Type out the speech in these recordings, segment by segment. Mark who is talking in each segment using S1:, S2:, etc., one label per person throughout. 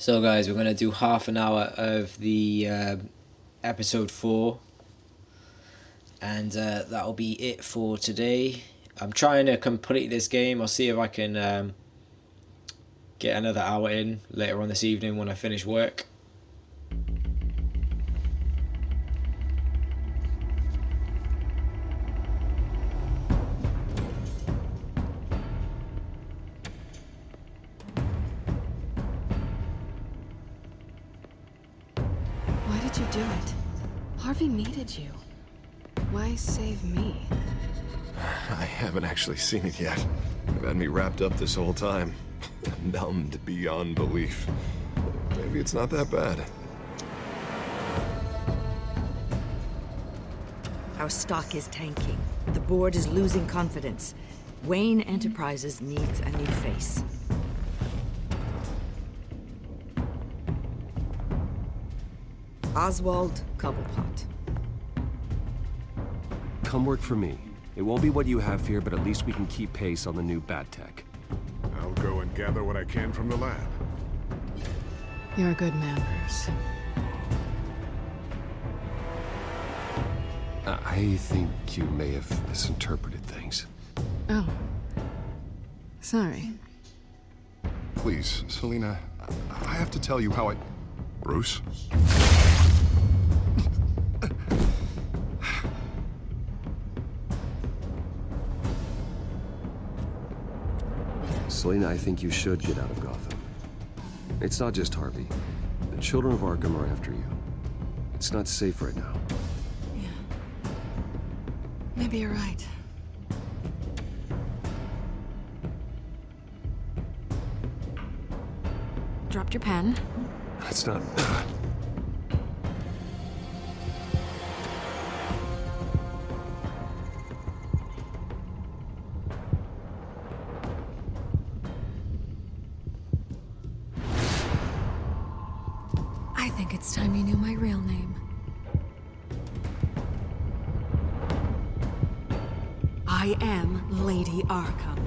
S1: So, guys, we're going to do half an hour of the episode 4, and that'll be it for today. I'm trying to complete this game. I'll see if I can get another hour in later on this evening when I finish work.
S2: Why did you do it? Harvey needed you. Why save me?
S3: I haven't actually seen it yet. They've had me wrapped up this whole time. Numbed beyond belief. Maybe it's not that bad.
S4: Our stock is tanking. The board is losing confidence. Wayne Enterprises needs a new face. Oswald Cobblepot.
S5: Come work for me. It won't be what you have here, but at least we can keep pace on the new bat tech.
S6: I'll go and gather what I can from the lab.
S2: You're a good man, Bruce.
S5: I think you may have misinterpreted things.
S2: Oh. Sorry.
S6: Please, Selina, I have to tell you how I... Bruce?
S5: Selina, I think you should get out of Gotham. It's not just Harvey. The children of Arkham are after you. It's not safe right now.
S2: Yeah. Maybe you're right. Dropped your pen.
S5: That's not...
S2: I think it's time you knew my real name. I am Lady Arkham.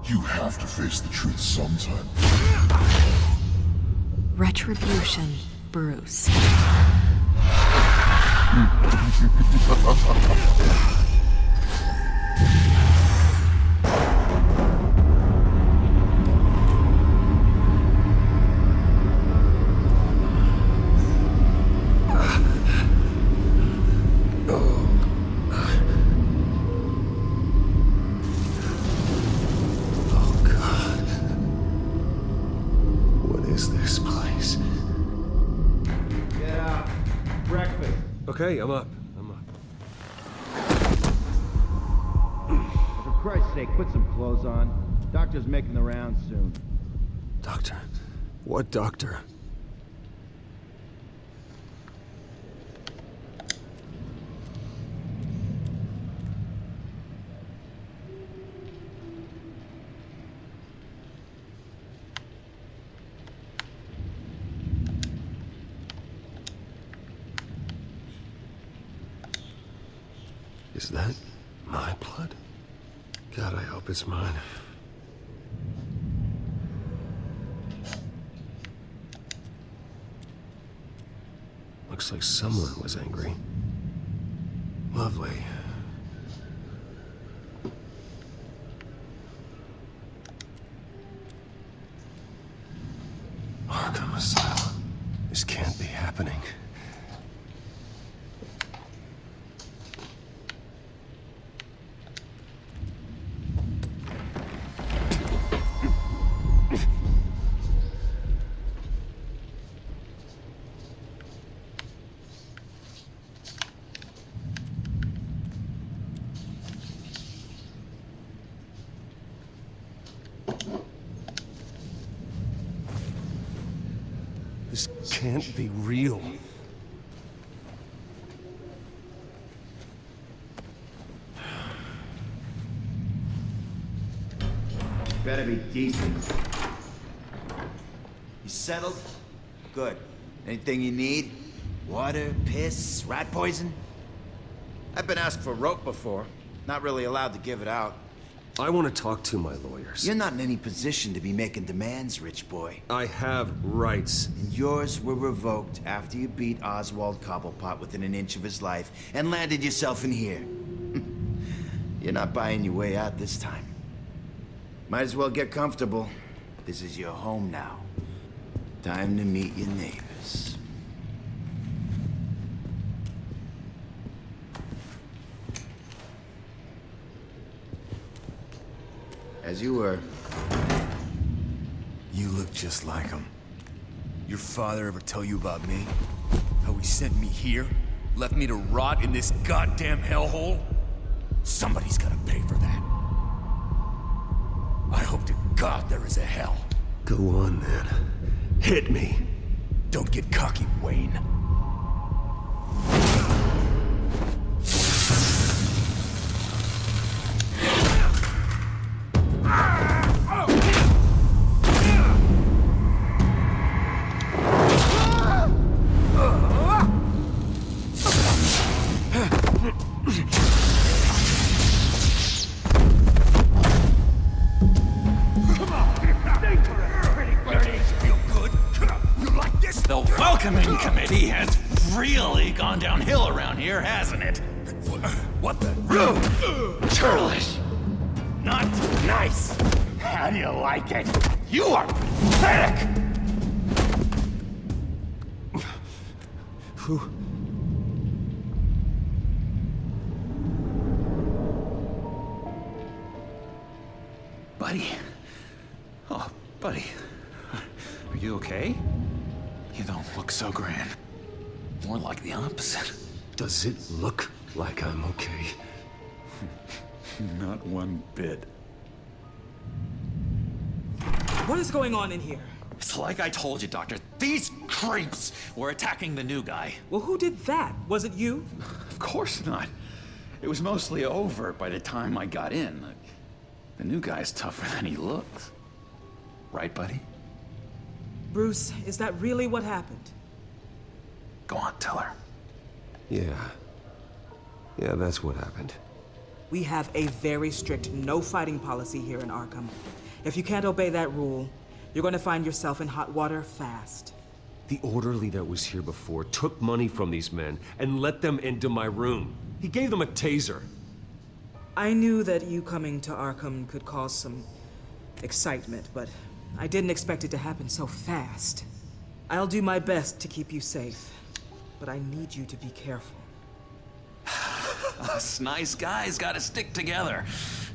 S7: You have to face the truth sometime.
S2: Retribution, Bruce.
S5: Okay, I'm up.
S8: For Christ's sake, put some clothes on. Doctor's making the rounds soon.
S5: Doctor? What doctor? Is that my blood? God, I hope it's mine. Looks like someone was angry. Lovely. Arkham Asylum. This can't be happening. can't be real.
S8: Better be decent.
S9: You settled? Good. Anything you need? Water, piss, rat poison?
S8: I've been asked for rope before. Not really allowed to give it out.
S5: I want to talk to my lawyers.
S9: You're not in any position to be making demands, rich boy.
S5: I have rights.
S9: And yours were revoked after you beat Oswald Cobblepot within an inch of his life and landed yourself in here. You're not buying your way out this time. Might as well get comfortable. This is your home now. Time to meet your neighbors. As you were.
S10: You look just like him. Your father ever tell you about me? How he sent me here? Left me to rot in this goddamn hellhole? Somebody's gotta pay for that. I hope to God there is a hell.
S5: Go on, then. Hit me.
S10: Don't get cocky, Wayne.
S11: The welcoming committee has really gone downhill around here, hasn't it?
S10: What the?
S11: Churlish. Not nice. How do you like it? You are pathetic.
S5: Who?
S11: Buddy. Oh, buddy. Are you okay? You don't look so grand. More like the opposite.
S5: Does it look like I'm okay?
S11: Not one bit.
S12: What is going on in here?
S11: It's like I told you, Doctor. These creeps were attacking the new guy.
S12: Well, who did that? Was it you?
S11: Of course not. It was mostly over by the time I got in. The new guy's tougher than he looks. Right, buddy?
S12: Bruce, is that really what happened?
S11: Go on, tell her.
S5: Yeah. Yeah, that's what happened.
S12: We have a very strict no fighting policy here in Arkham. If you can't obey that rule, you're going to find yourself in hot water fast.
S5: The orderly that was here before took money from these men and let them into my room. He gave them a taser.
S12: I knew that you coming to Arkham could cause some excitement, but I didn't expect it to happen so fast. I'll do my best to keep you safe, but I need you to be careful.
S11: Us nice guys gotta stick together.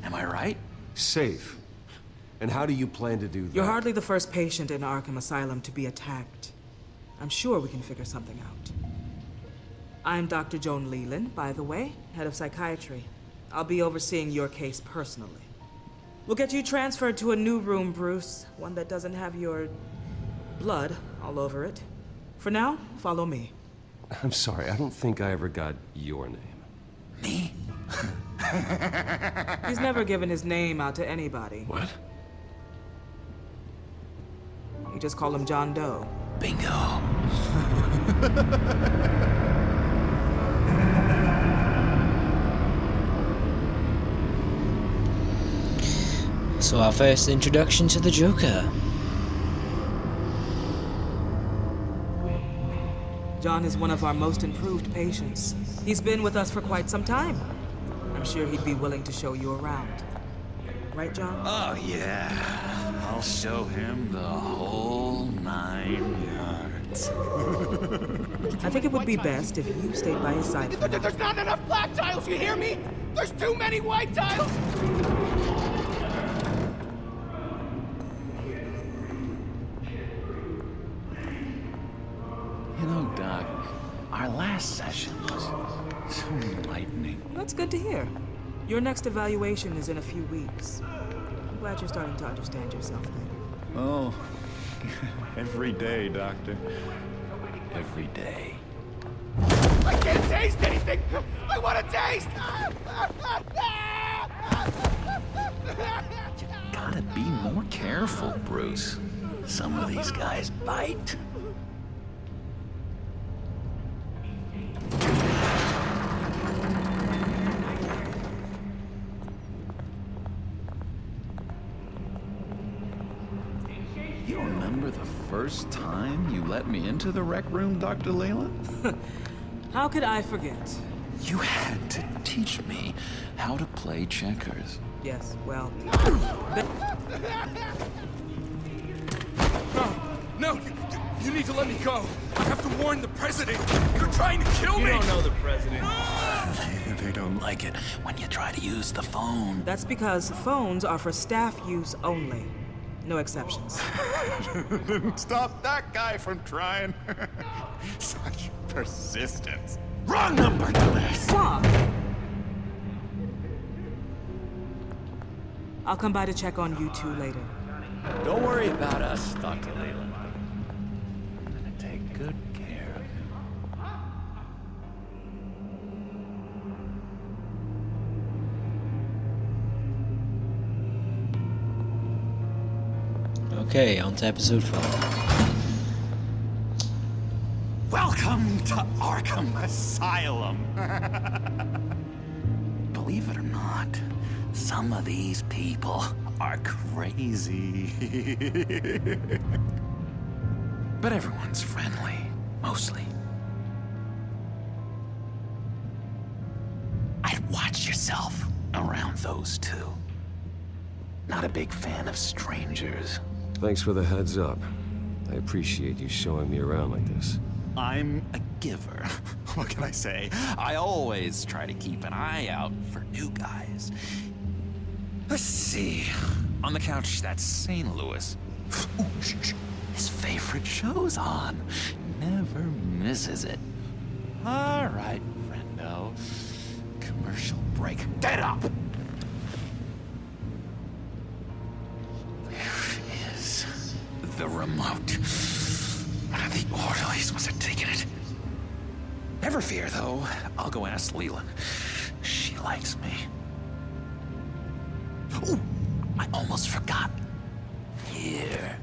S11: Am I right?
S5: Safe. And how do you plan to do that?
S12: You're hardly the first patient in Arkham Asylum to be attacked. I'm sure we can figure something out. I'm Dr. Joan Leland, by the way, head of psychiatry. I'll be overseeing your case personally. We'll get you transferred to a new room, Bruce. One that doesn't have your blood all over it. For now, follow me.
S5: I'm sorry, I don't think I ever got your name.
S11: Me?
S12: He's never given his name out to anybody.
S5: What?
S12: You just call him John Doe.
S11: Bingo.
S1: So our first introduction to the Joker.
S12: John is one of our most improved patients. He's been with us for quite some time. I'm sure he'd be willing to show you around. Right, John?
S11: Oh, yeah. I'll show him the whole 9 yards.
S12: I think it would be best if you stayed by his side for now.
S13: There's not enough black tiles, you hear me? There's too many white tiles!
S11: You know, Doc, our last session was so enlightening.
S12: That's good to hear. Your next evaluation is in a few weeks. I'm glad you're starting to understand yourself better.
S11: Oh, every day, Doctor. every day.
S13: I can't taste anything! I want to taste!
S11: Gotta be more careful, Bruce. Some of these guys bite. You remember the first time you let me into the rec room, Dr. Leland?
S12: How could I forget?
S11: You had to teach me how to play checkers.
S12: Yes, well...
S10: No, you need to let me go. I have to warn the president. You're trying to kill me.
S13: You don't know the president.
S11: They don't like it when you try to use the phone.
S12: That's because phones are for staff use only. No exceptions.
S10: Stop that guy from trying. Such persistence.
S11: Wrong number, dumbass.
S12: Stop! I'll come by to check on you two later.
S11: Don't worry about us, Dr. Leland. I'm gonna take good care of
S1: you. Okay, on to episode 4.
S11: Welcome to Arkham Asylum. Believe it or not, some of these people are crazy. But everyone's friendly, mostly. I'd watch yourself around those two. Not a big fan of strangers.
S5: Thanks for the heads up. I appreciate you showing me around like this.
S11: I'm a giver. What can I say? I always try to keep an eye out for new guys. Let's see. On the couch, that's St. Louis. Ooh, his favorite show's on. Never misses it. All right, friendo. Commercial break. Get up! There is the remote. The orderlies must have taken it. Never fear, though. I'll go ask Leland. She likes me. Ooh, I almost forgot. Here.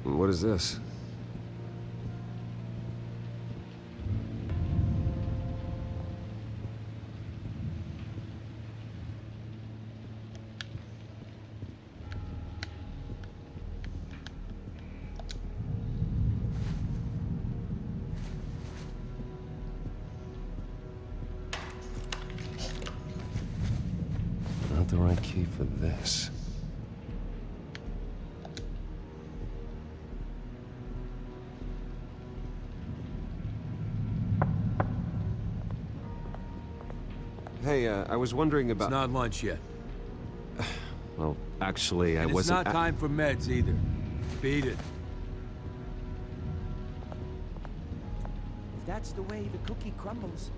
S5: What is this? Not the right key for this. Hey, I was wondering about...
S10: It's not lunch yet.
S5: Well, actually, I wasn't...
S10: It's not time for meds either. Beat it.
S13: If that's the way the cookie crumbles.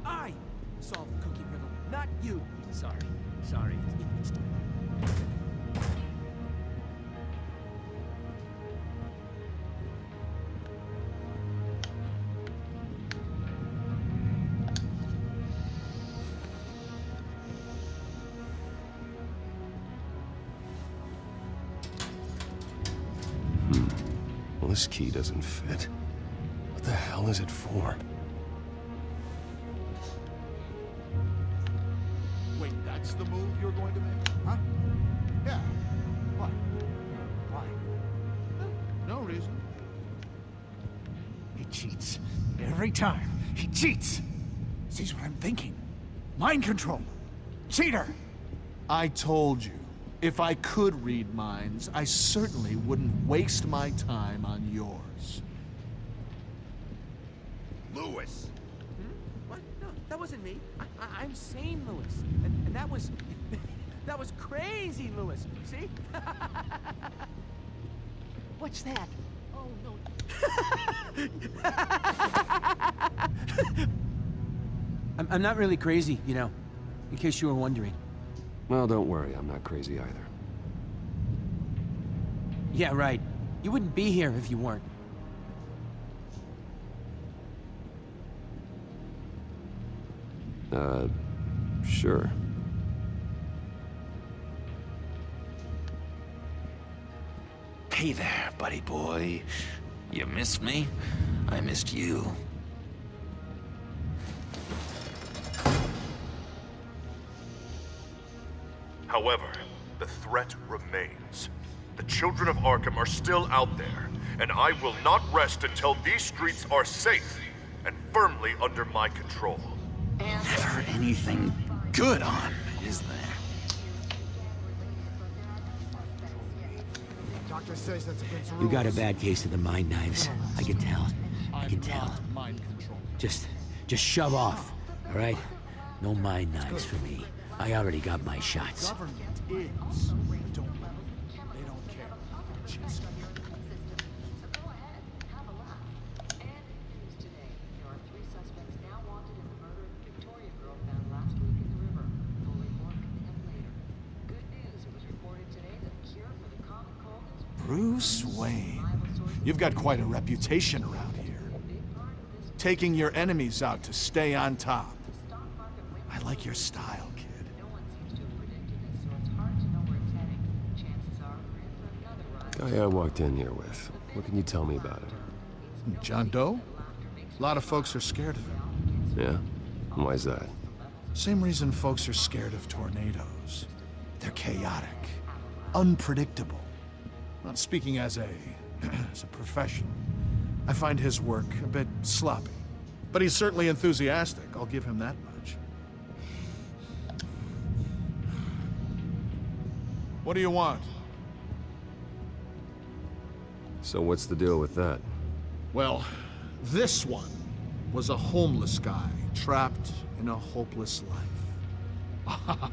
S13: I solved the cookie riddle, not you. Sorry.
S5: Well, this key doesn't fit. What the hell is it for?
S7: Wait, that's the move you're going to make? Huh? Yeah. Why? Why? No reason.
S13: He cheats. Every time. He cheats. Sees what I'm thinking. Mind control. Cheater.
S14: I told you. If I could read minds, I certainly wouldn't waste my time on yours.
S13: Lewis. What? No, that wasn't me. I'm sane, Lewis. And that was... that was crazy, Lewis. See? What's that? Oh, no.
S15: I'm not really crazy, you know, in case you were wondering.
S5: Well, don't worry, I'm not crazy either.
S13: Yeah, right. You wouldn't be here if you weren't.
S5: Sure.
S11: Hey there, buddy boy. You missed me? I missed you.
S3: However, the threat remains. The children of Arkham are still out there, and I will not rest until these streets are safe and firmly under my control.
S11: Never anything good on, is there?
S7: Doctor says that's against the
S15: You got a
S7: rules.
S15: bad case of the mind knives. I can tell. I can tell.
S14: Mind control.
S15: Just shove off, all right? No mind knives for me. I already got my shots.
S14: Government is. They don't care. Just Bruce Wayne. You've got quite a reputation around here. Taking your enemies out to stay on top. I like your style, kid.
S5: Guy I walked in here with. What can you tell me about him?
S14: John Doe? A lot of folks are scared of him.
S5: Yeah? And why's that?
S14: Same reason folks are scared of tornadoes. They're chaotic, unpredictable. Not speaking as a professional. I find his work a bit sloppy. But he's certainly enthusiastic, I'll give him that much. What do you want?
S5: So what's the deal with that?
S14: Well, this one was a homeless guy trapped in a hopeless life.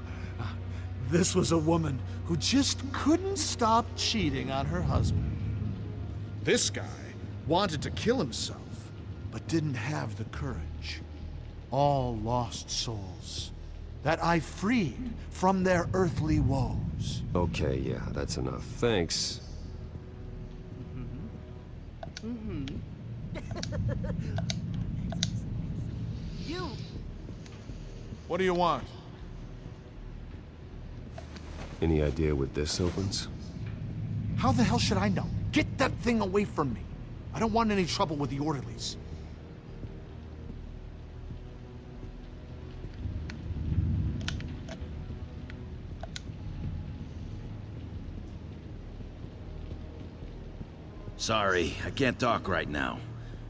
S14: This was a woman who just couldn't stop cheating on her husband. This guy wanted to kill himself, but didn't have the courage. All lost souls that I freed from their earthly woes.
S5: Okay, yeah, that's enough. Thanks.
S13: You!
S14: What do you want?
S5: Any idea what this opens?
S14: How the hell should I know? Get that thing away from me. I don't want any trouble with the orderlies.
S9: Sorry, I can't talk right now.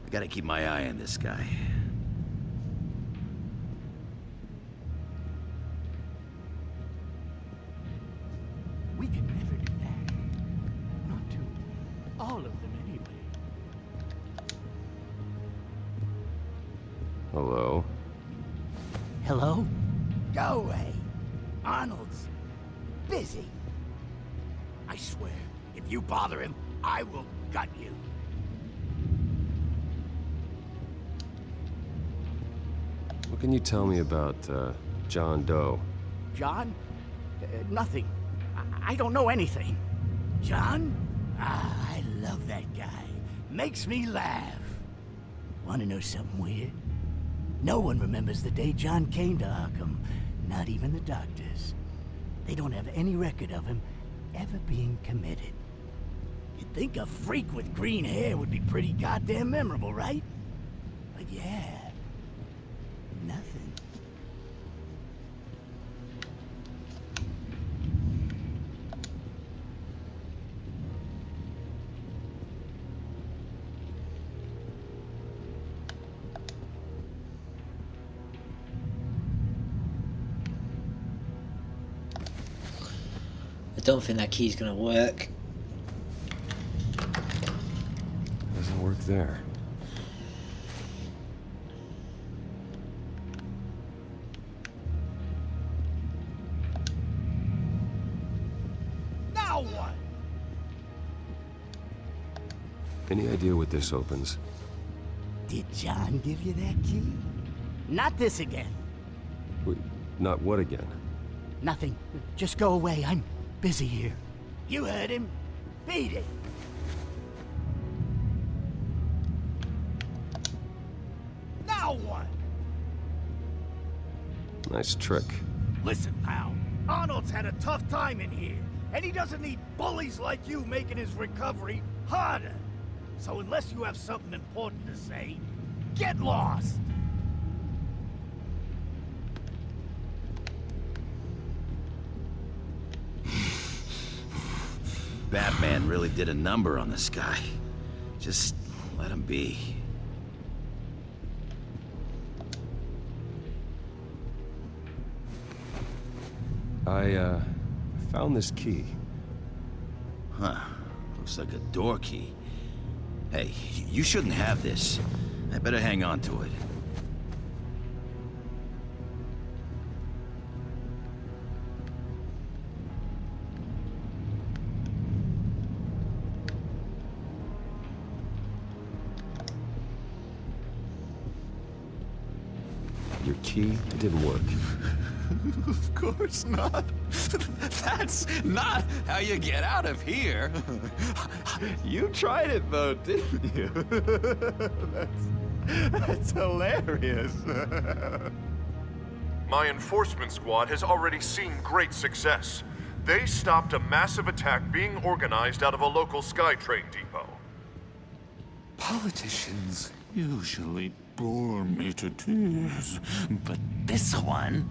S9: I gotta keep my eye on this guy.
S15: We can never do that. Not to all of them, anyway.
S5: Hello?
S15: Hello?
S16: Go away. Arnold's busy. I swear, if you bother him, I will gut you.
S5: What can you tell me about, John Doe?
S16: John? Nothing. I don't know anything. John? Ah, I love that guy. Makes me laugh. Want to know something weird? No one remembers the day John came to Arkham. Not even the doctors. They don't have any record of him ever being committed. You'd think a freak with green hair would be pretty goddamn memorable, right? But yeah, nothing.
S1: I don't think that key's gonna work.
S5: Doesn't work there.
S16: Now what?
S5: Any idea what this opens?
S16: Did John give you that key? Not this again.
S5: Wait, not what again?
S16: Nothing. Just go away. I'm busy here. You heard him. Beat it. Now what?
S5: Nice trick.
S16: Listen, pal. Arnold's had a tough time in here, and he doesn't need bullies like you making his recovery harder. So unless you have something important to say, get lost!
S9: Batman really did a number on this guy. Just let him be.
S5: I found this key.
S9: Huh. Looks like a door key. Hey, you shouldn't have this. I better hang on to it.
S5: Your key, it didn't work.
S11: Of course not. That's not how you get out of here. You tried it though, didn't you? That's hilarious.
S3: My enforcement squad has already seen great success. They stopped a massive attack being organized out of a local SkyTrain depot.
S11: Politicians usually bore me to tears, but this one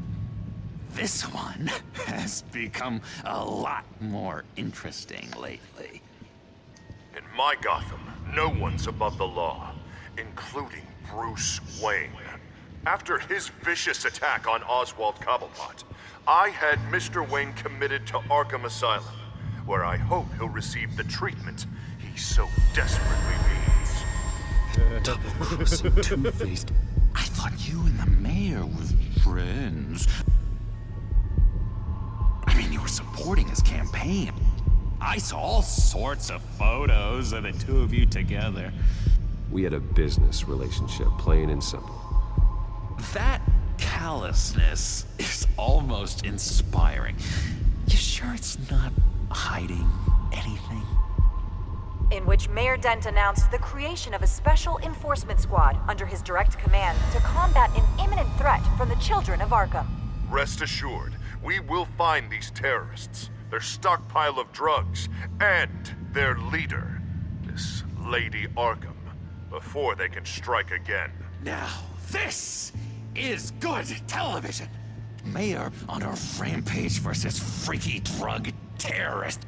S11: has become a lot more interesting lately.
S3: In my Gotham, no one's above the law, including Bruce Wayne. After his vicious attack on Oswald Cobblepot, I had Mr. Wayne committed to Arkham Asylum, where I hope he'll receive the treatment he so desperately needs.
S11: Double-crossing, two-faced. I thought you and the mayor were friends. I mean, you were supporting his campaign. I saw all sorts of photos of the two of you together.
S5: We had a business relationship, plain and simple.
S11: That callousness is almost inspiring. You sure it's not hiding anything?
S17: In which Mayor Dent announced the creation of a special enforcement squad under his direct command to combat an imminent threat from the children of Arkham.
S3: Rest assured, we will find these terrorists, their stockpile of drugs, and their leader, this Lady Arkham, before they can strike again.
S11: Now, this is good television. Mayor on a rampage versus freaky drug terrorist.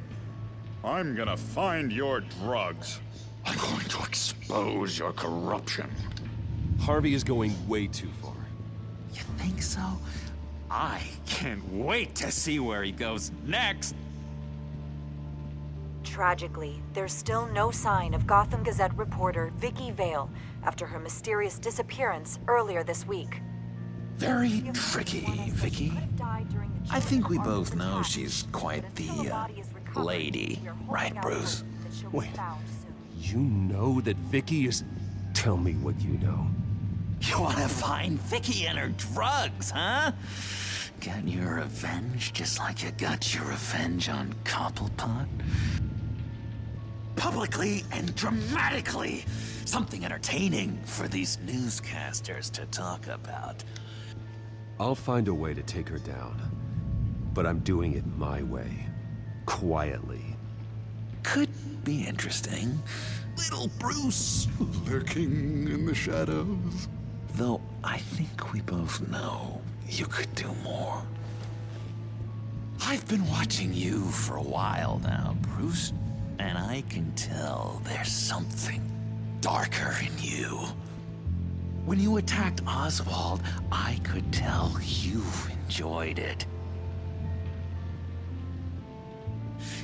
S18: I'm gonna find your drugs.
S11: I'm going to expose your corruption.
S5: Harvey is going way too far.
S11: You think so? I can't wait to see where he goes next.
S17: Tragically, there's still no sign of Gotham Gazette reporter Vicky Vale after her mysterious disappearance earlier this week.
S11: Very tricky, Vicky. I think we both know she's quite the lady, right, Bruce?
S5: Wait, you know that Vicky is... Tell me what you know.
S11: You want to find Vicky and her drugs, huh? Get your revenge just like you got your revenge on Cobblepot? Publicly and dramatically. Something entertaining for these newscasters to talk about.
S5: I'll find a way to take her down. But I'm doing it my way. Quietly.
S11: Could be interesting. Little Bruce lurking in the shadows. Though I think we both know you could do more. I've been watching you for a while now, Bruce, and I can tell there's something darker in you. When you attacked Oswald, I could tell you enjoyed it.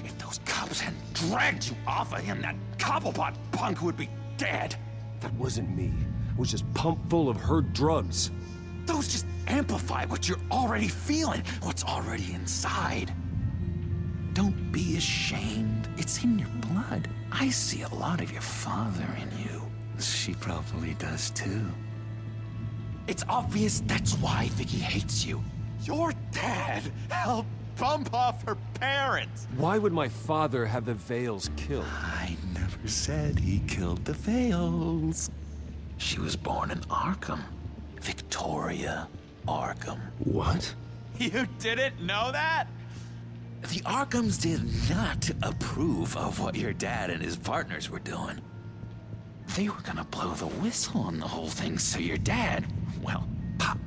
S11: If those cops hadn't dragged you off of him, that Cobblepot punk would be dead.
S5: That wasn't me. I was just pumped full of her drugs.
S11: Those just amplify what you're already feeling, what's already inside. Don't be ashamed. It's in your blood. I see a lot of your father in you. She probably does too. It's obvious that's why Vicky hates you.
S10: Your dad helped bump off her parents.
S5: Why would my father have the Vales killed?
S11: I never said he killed the Vales. She was born in Arkham. Victoria Arkham.
S5: What?
S10: You didn't know that?
S11: The Arkhams did not approve of what your dad and his partners were doing. They were gonna blow the whistle on the whole thing, so your dad, well, pop.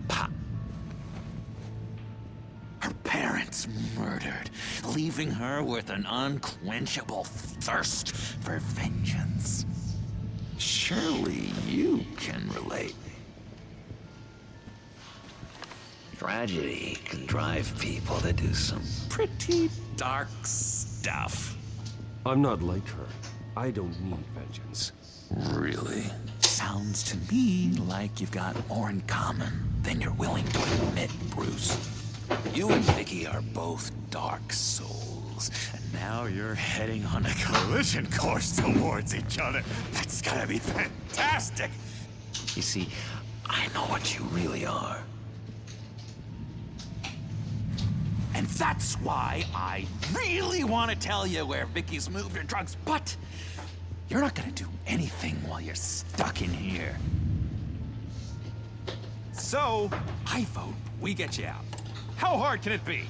S11: Her parents murdered, leaving her with an unquenchable thirst for vengeance. Surely you can relate. Tragedy can drive people to do some pretty dark stuff.
S5: I'm not like her. I don't need vengeance.
S11: Really? Sounds to me like you've got more in common than you're willing to admit, Bruce. You and Vicky are both dark souls, and now you're heading on a collision course towards each other. That's gotta be fantastic! You see, I know what you really are. And that's why I really want to tell you where Vicky's moved her drugs, but you're not gonna do anything while you're stuck in here.
S10: So, I vote we get you out. How hard can it be?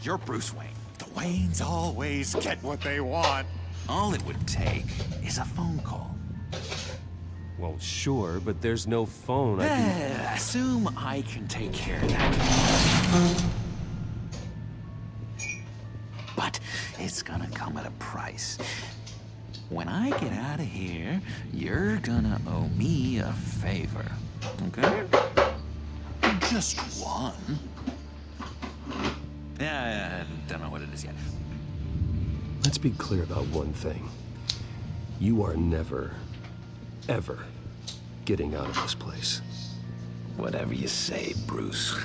S10: You're Bruce Wayne. The Waynes always get what they want.
S11: All it would take is a phone call.
S5: Well, sure, but there's no phone. I can...
S11: Assume I can take care of that. But it's gonna come at a price. When I get out of here, you're gonna owe me a favor, okay? Just one. Yeah, I don't know what it is yet.
S5: Let's be clear about one thing. You are never, ever getting out of this place.
S11: Whatever you say, Bruce.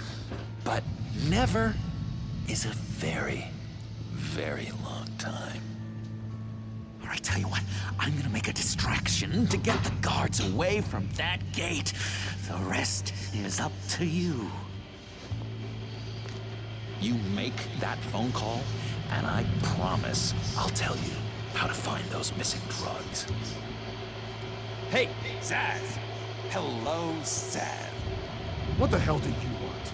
S11: But never is a very, very long time. All right, tell you what, I'm gonna make a distraction to get the guards away from that gate. The rest is up to you. You make that phone call, and I promise I'll tell you how to find those missing drugs. Hey, Zsasz! Hello, Zsasz.
S14: What the hell do you want?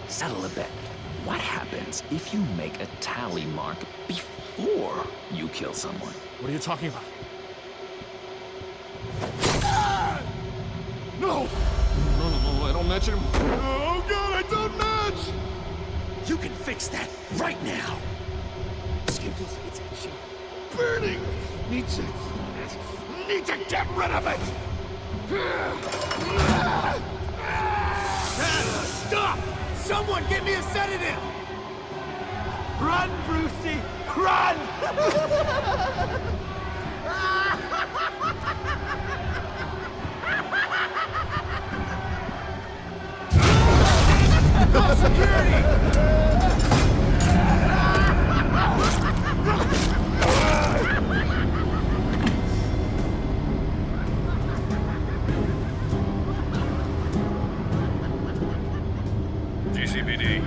S11: Settle a bet. What happens if you make a tally mark before you kill someone?
S14: What are you talking about? Ah! No! No, I don't match him. Oh, God, I don't match!
S11: You can fix that right now.
S14: Skin feels like it's itchy. Burning! Need to get rid of it!
S13: Stop! Someone get me a sedative! Run, Brucey! Run!
S3: GCPD.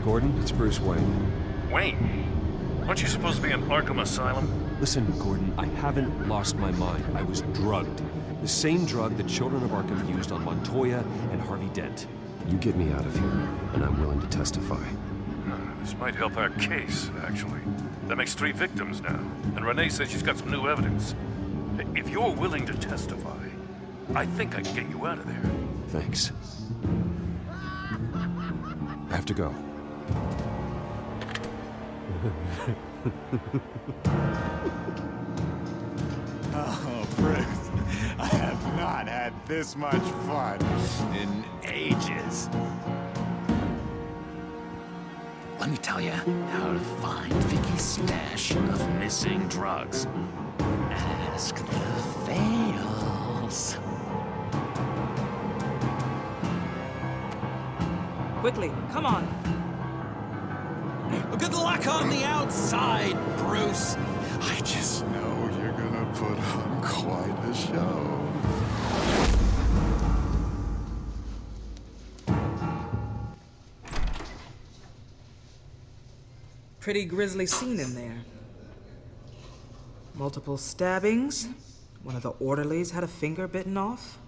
S5: Gordon, it's Bruce Wayne.
S3: Wayne? Aren't you supposed to be in Arkham Asylum?
S5: Listen, Gordon, I haven't lost my mind. I was drugged. The same drug the children of Arkham used on Montoya and Harvey Dent. You get me out of here, and I'm willing to testify.
S3: This might help our case, actually. That makes 3 victims now, and Renee says she's got some new evidence. If you're willing to testify, I think I can get you out of there.
S5: Thanks. I have to go.
S10: Oh, Bruce, I have not had this much fun in ages.
S11: Let me tell you how to find Vicky's stash of missing drugs. Ask the Vales.
S12: Quickly, come on.
S11: Good luck on the outside, Bruce.
S7: I just know you're gonna put on quite a show.
S12: Pretty grisly scene in there. Multiple stabbings. One of the orderlies had a finger bitten off.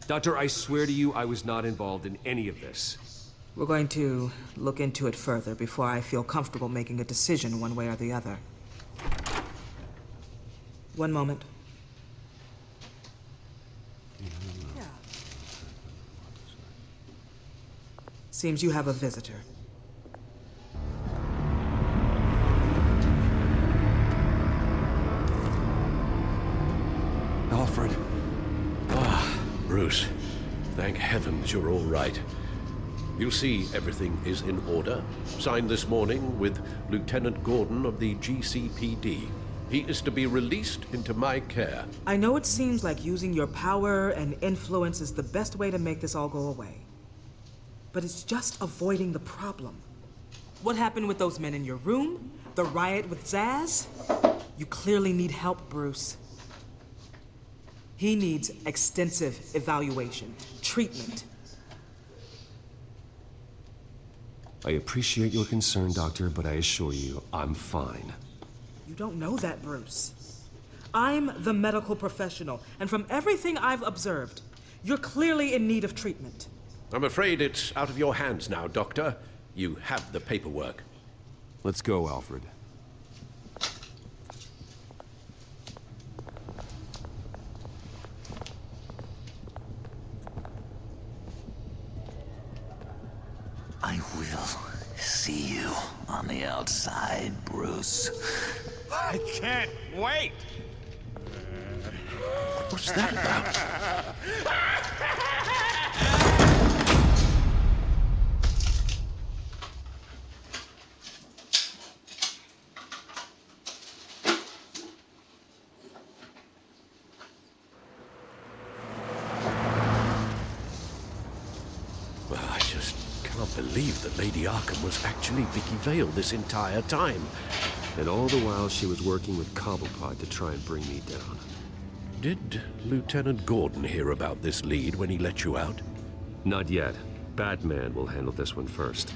S5: Doctor, I swear to you, I was not involved in any of this.
S12: We're going to look into it further before I feel comfortable making a decision one way or the other. One moment. Seems you have a visitor.
S19: Alfred. Ah, Bruce. Thank heavens you're all right. You'll see everything is in order. Signed this morning with Lieutenant Gordon of the GCPD. He is to be released into my care.
S12: I know it seems like using your power and influence is the best way to make this all go away. But it's just avoiding the problem. What happened with those men in your room? The riot with Zsasz? You clearly need help, Bruce. He needs extensive evaluation, treatment.
S5: I appreciate your concern, Doctor, but I assure you, I'm fine.
S12: You don't know that, Bruce. I'm the medical professional, and from everything I've observed, you're clearly in need of treatment.
S19: I'm afraid it's out of your hands now, Doctor. You have the paperwork.
S5: Let's go, Alfred.
S11: I will see you on the outside, Bruce.
S10: I can't wait!
S19: What's that about? Well, I just can't believe that Lady Arkham was actually Vicky Vale this entire time.
S5: And all the while she was working with Cobblepot to try and bring me down.
S19: Did Lieutenant Gordon hear about this lead when he let you out?
S5: Not yet. Batman will handle this one first.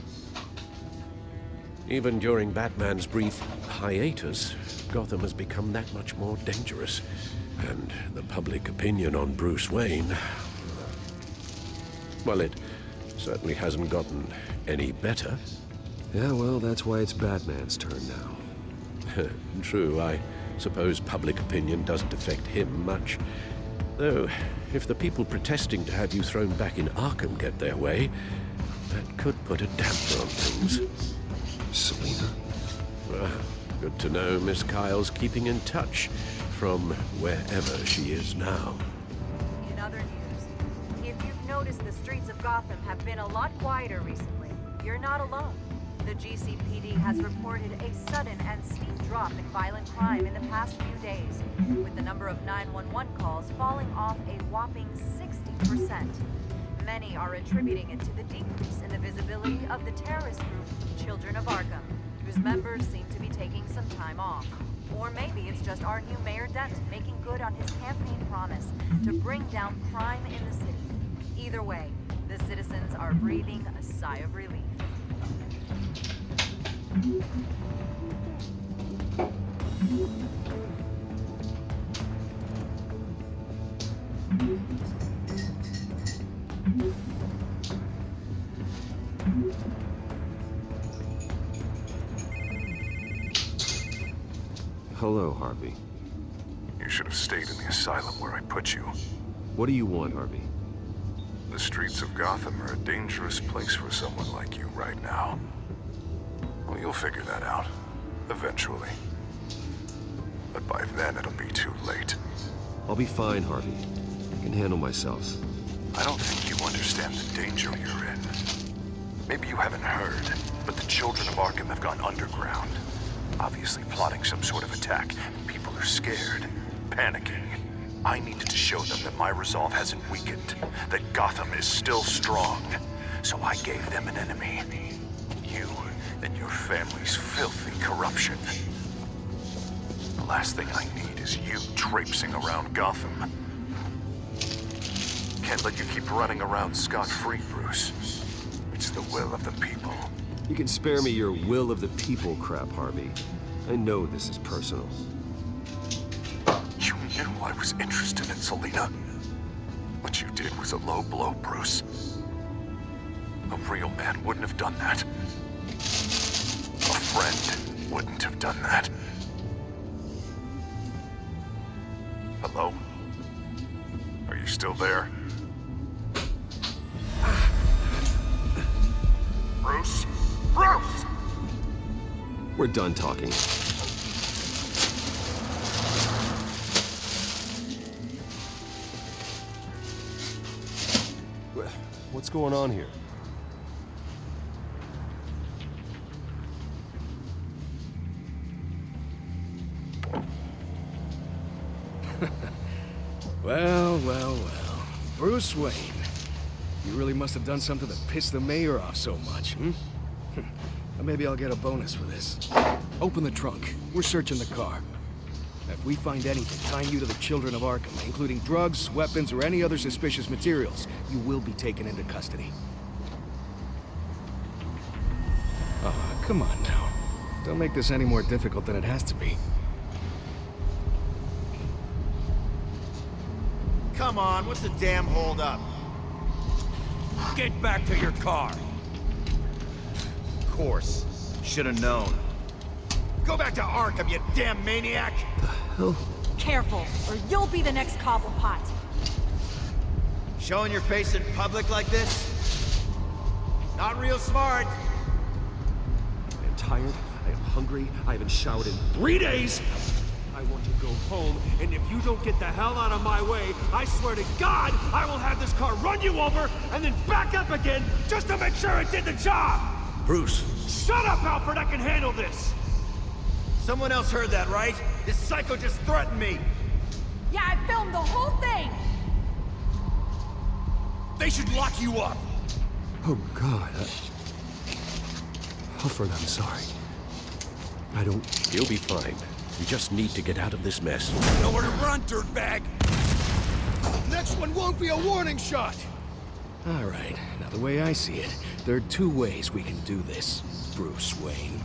S19: Even during Batman's brief hiatus, Gotham has become that much more dangerous. And the public opinion on Bruce Wayne... well, it certainly hasn't gotten any better.
S5: Yeah, well, that's why it's Batman's turn now.
S19: True, I suppose public opinion doesn't affect him much. Though, if the people protesting to have you thrown back in Arkham get their way, that could put a damper on things.
S5: Selina?
S19: Good to know Miss Kyle's keeping in touch from wherever she is now.
S17: In other news, if you've noticed, the streets of Gotham have been a lot quieter recently. You're not alone. The GCPD has reported a sudden and steep drop in violent crime in the past few days, with the number of 911 calls falling off a whopping 60%. Many are attributing it to the decrease in the visibility of the terrorist group Children of Arkham, whose members seem to be taking some time off. Or maybe it's just our new Mayor Dent making good on his campaign promise to bring down crime in the city. Either way, the citizens are breathing a sigh of relief.
S5: Hello, Harvey.
S3: You should have stayed in the asylum where I put you.
S5: What do you want, Harvey?
S3: The streets of Gotham are a dangerous place for someone like you right now. Well, you'll figure that out. Eventually. But by then, it'll be too late.
S5: I'll be fine, Harvey. I can handle myself.
S3: I don't think you understand the danger you're in. Maybe you haven't heard, but the Children of Arkham have gone underground. Obviously plotting some sort of attack. People are scared, panicking. I needed to show them that my resolve hasn't weakened, that Gotham is still strong. So I gave them an enemy. You and your family's filthy corruption. The last thing I need is you traipsing around Gotham. can't let you keep running around scot-free, Bruce. It's the will of the people.
S5: You can spare me your will of the people crap, Harvey. I know this is personal.
S3: You knew I was interested in Selina. What you did was a low blow, Bruce. A real man wouldn't have done that. A friend wouldn't have done that. Hello? Are you still there? Bruce? Bruce!
S5: We're done talking. What's going on here?
S20: Well, well, well. Bruce Wayne. You really must have done something to piss the mayor off so much, hmm? Or maybe I'll get a bonus for this. Open the trunk. We're searching the car. If we find anything tying you to the Children of Arkham, including drugs, weapons, or any other suspicious materials, you will be taken into custody. Oh, come on now. Don't make this any more difficult than it has to be.
S8: Come on, what's the damn holdup?
S10: Get back to your car.
S8: Of course. Should have known. Go back to Arkham, you damn maniac!
S17: Careful, or you'll be the next Cobblepot.
S8: Showing your face in public like this? Not real smart.
S5: I am tired, I am hungry, I haven't showered in 3 days! I want to go home, and if you don't get the hell out of my way, I swear to God, I will have this car run you over, and then back up again, just to make sure it did the job!
S19: Bruce!
S5: Shut up, Alfred, I can handle this!
S8: Someone else heard that, right? This psycho just threatened me!
S17: Yeah, I filmed the whole thing!
S10: They should lock you up!
S5: Oh, God. Alfred, I'm sorry. I don't...
S19: You'll be fine. You just need to get out of this mess.
S10: Nowhere to run, dirtbag!
S20: Next one won't be a warning shot! All right, now the way I see it, there are two ways we can do this, Bruce Wayne.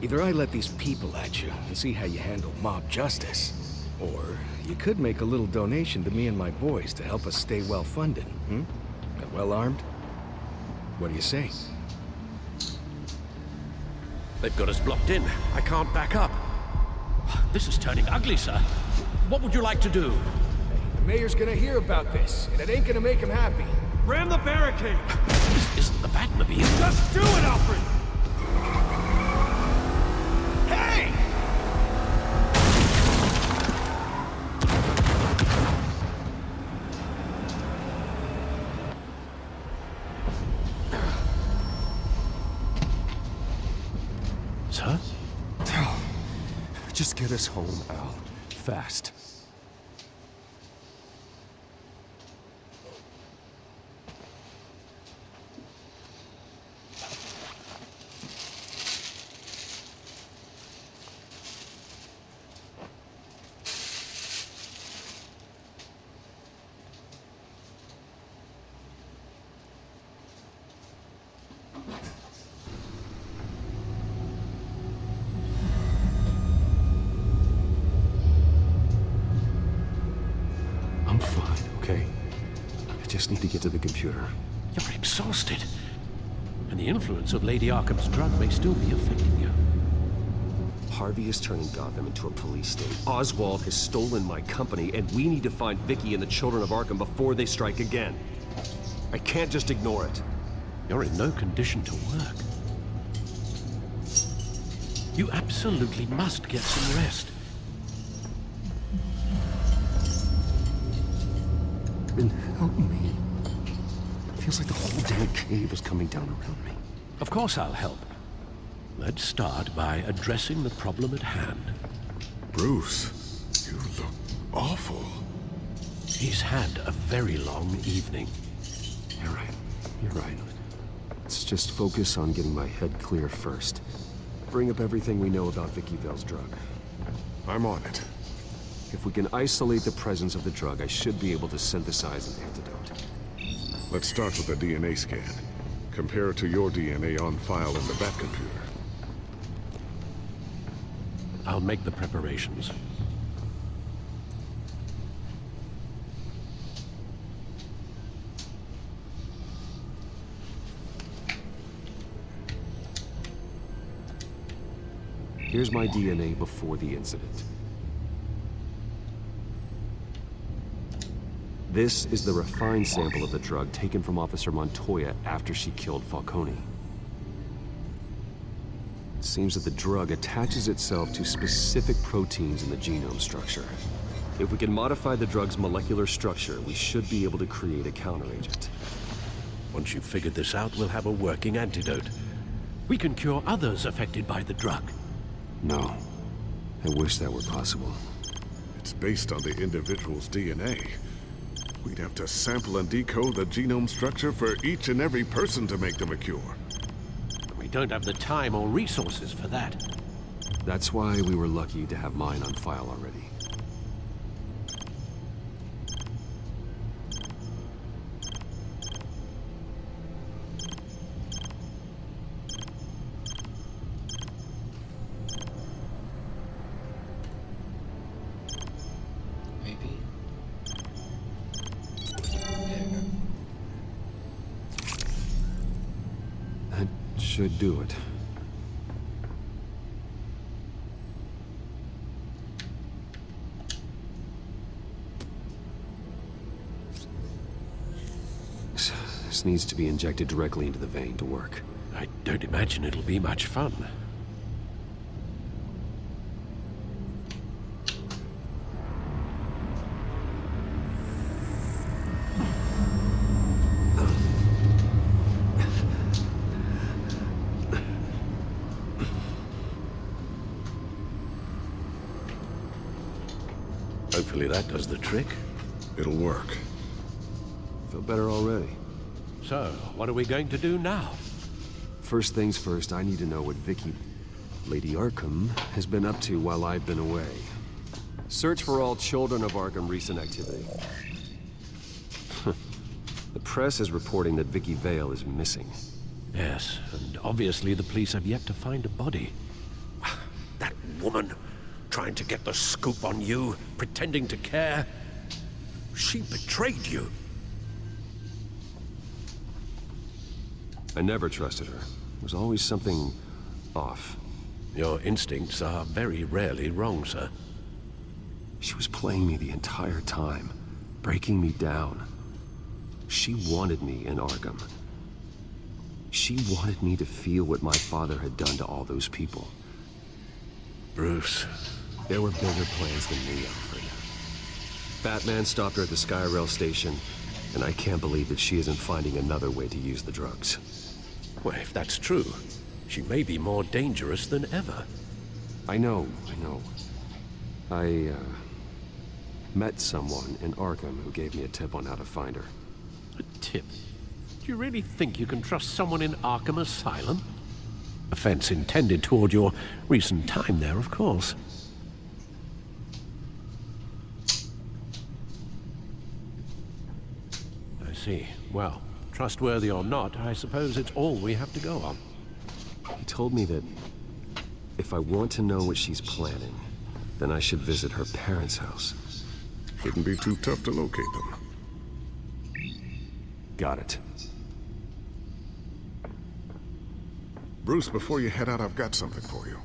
S20: Either I let these people at you and see how you handle mob justice, or you could make a little donation to me and my boys to help us stay well-funded, hmm? And well-armed? What do you say?
S19: They've got us blocked in. I can't back up. This is turning ugly, sir. What would you like to do?
S20: The mayor's gonna hear about this, and it ain't gonna make him happy.
S5: Ram the barricade!
S19: This isn't the Batmobile.
S5: Just do it, Alfred!
S8: Hey!
S19: Sir?
S5: Just get us home, Al. Fast. I'm fine, okay? I just need to get to the computer.
S19: You're exhausted. And the influence of Lady Arkham's drug may still be affecting you.
S5: Harvey is turning Gotham into a police state. Oswald has stolen my company, and we need to find Vicky and the Children of Arkham before they strike again. I can't just ignore it.
S19: You're in no condition to work. You absolutely must get some rest.
S5: Then help me. It feels like the whole damn cave is coming down around me.
S19: Of course I'll help. Let's start by addressing the problem at hand.
S6: Bruce, you look awful.
S19: He's had a very long evening.
S5: You're right. You're right. Let's just focus on getting my head clear first. Bring up everything we know about Vicky Vale's drug.
S6: I'm on it.
S5: If we can isolate the presence of the drug, I should be able to synthesize an antidote.
S6: Let's start with a DNA scan. Compare it to your DNA on file in the Batcomputer.
S19: I'll make the preparations.
S5: Here's my DNA before the incident. This is the refined sample of the drug taken from Officer Montoya after she killed Falcone. It seems that the drug attaches itself to specific proteins in the genome structure. If we can modify the drug's molecular structure, we should be able to create a counteragent.
S19: Once you've figured this out, we'll have a working antidote. We can cure others affected by the drug.
S5: No. I wish that were possible.
S6: It's based on the individual's DNA. We'd have to sample and decode the genome structure for each and every person to make them a cure.
S19: We don't have the time or resources for that.
S5: That's why we were lucky to have mine on file already. Should do it. This needs to be injected directly into the vein to work.
S19: I don't imagine it'll be much fun. Hopefully that does the trick.
S6: It'll work.
S5: Feel better already.
S19: So, what are we going to do now?
S5: First things first, I need to know what Vicky, Lady Arkham, has been up to while I've been away. Search for all children of Arkham recent activity. The press is reporting that Vicky Vale is missing.
S19: Yes, and obviously the police have yet to find a body. That woman, trying to get the scoop on you, pretending to care. She betrayed you.
S5: I never trusted her. There was always something off.
S19: Your instincts are very rarely wrong, sir.
S5: She was playing me the entire time, breaking me down. She wanted me in Arkham. She wanted me to feel what my father had done to all those people.
S19: Bruce.
S5: There were bigger plans than me, Alfred. Batman stopped her at the Skyrail station, and I can't believe that she isn't finding another way to use the drugs.
S19: Well, if that's true, she may be more dangerous than ever.
S5: I know. I met someone in Arkham who gave me a tip on how to find her.
S19: A tip? Do you really think you can trust someone in Arkham Asylum? Offense intended toward your recent time there, of course. I see. Well, trustworthy or not, I suppose it's all we have to go on.
S5: He told me that if I want to know what she's planning, then I should visit her parents' house.
S6: Shouldn't be too tough to locate them.
S5: Got it.
S6: Bruce, before you head out, I've got something for you.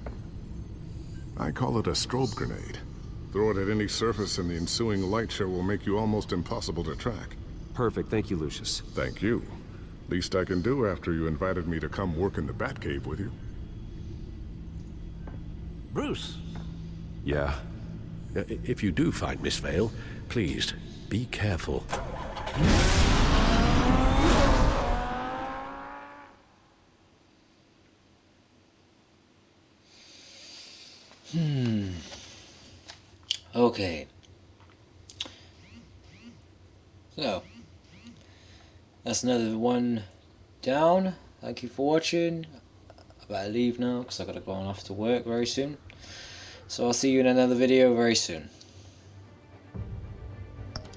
S6: I call it a strobe grenade. Throw it at any surface and the ensuing light show will make you almost impossible to track.
S5: Perfect. Thank you, Lucius.
S6: Thank you. Least I can do after you invited me to come work in the Batcave with you.
S19: Bruce!
S5: Yeah?
S19: If you do find Miss Vale, please, be careful.
S1: Okay. So, that's another one down. Thank you for watching. I better leave now because I gotta go on off to work very soon. So I'll see you in another video very soon.